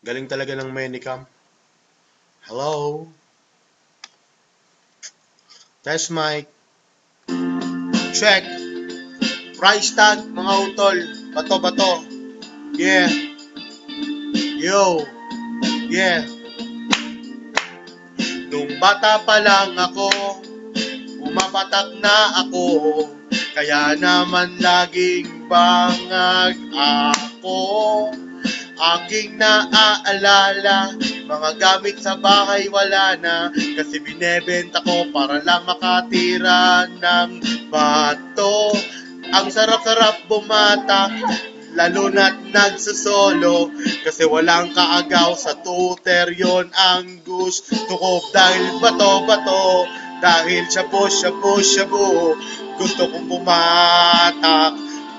Galing talaga ng Menicam. Hello? Test mic. Check. Price tag, mga utol. Bato. Yeah. Yo. Yeah. Nung bata pa lang ako, umapatak na ako. Kaya naman laging bangag ako. Aking naaalala, mga gamit sa bahay wala na. Kasi binebenta ko para lang makatira ng bato. Ang sarap-sarap bumatak, lalo na't nagsusolo. Kasi walang kaagaw sa tutor, yon ang gusto ko. Dahil bato, dahil shabu. Gusto kong bumatak,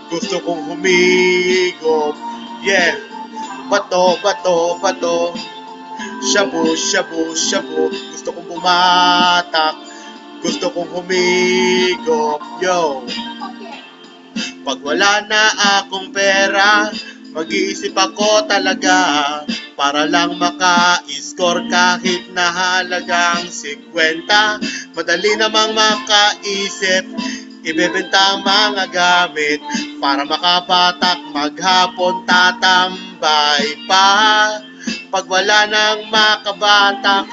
gusto kong humigop. Yeah, bato. Shabu. Gusto kong bumatak, gusto kong humigop. Yo. Pag wala na akong pera, mag-iisip ako talaga para lang maka-score kahit na halagang 50. Madali namang makaisip, ibebenta ang mga gamit para makabatak, maghapon tatambay pa. Pag wala nang makabatak,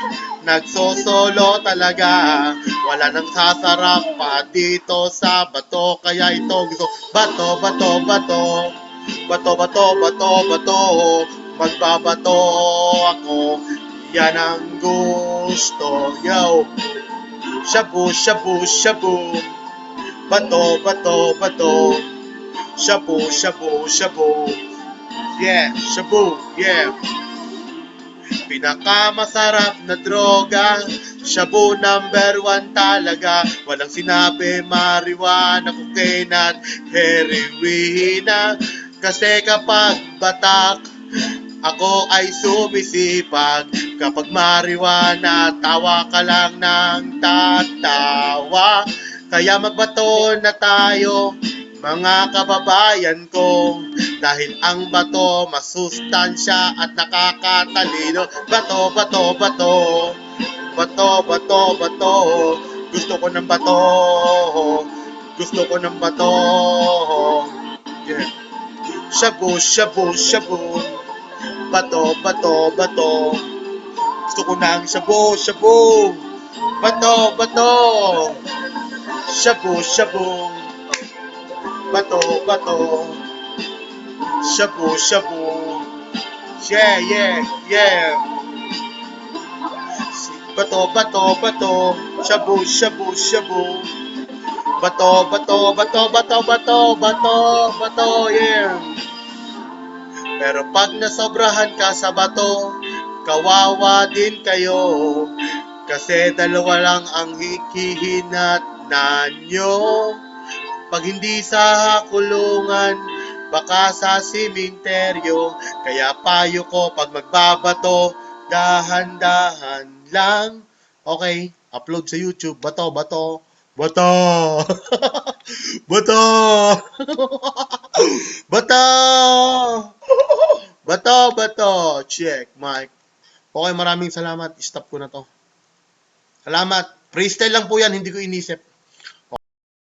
nagsosolo talaga. Wala nang sasarap pa dito sa bato. Kaya ito gusto bato. Magbabato ako, yan ang gusto. Yo, shabu. Bato. Shabu. Yeah, shabu, yeah. Pinakamasarap na droga, shabu number 1 talaga. Walang sinabi marijuana, cocaine at heroina. Kasi kapag batak, ako ay sumisipag. Kapag marijuana, tawa ka lang ng tatawa. Kaya magbato na tayo, mga kababayan ko. Dahil ang bato masustansya at nakakatalino. Bato. Gusto ko ng bato. Yeah. Shabu. Bato. Gusto ko ng shabu. Bato. Shabu. Bato. Shabu. Yeah. Bato. Shabu. Bato. Yeah. Pero pag nasobrahan ka sa bato, kawawa din kayo. Kasi dalawa lang ang hikihinatnan nyo. Pag hindi sa kulungan, baka sa simenteryo. Kaya payo ko pag magbabato, dahan-dahan lang. Okay, upload sa YouTube. Bato. Bato. Check, Mike. Okay, maraming salamat. Stop ko na to. Salamat. Freestyle lang po yan, hindi ko inisip.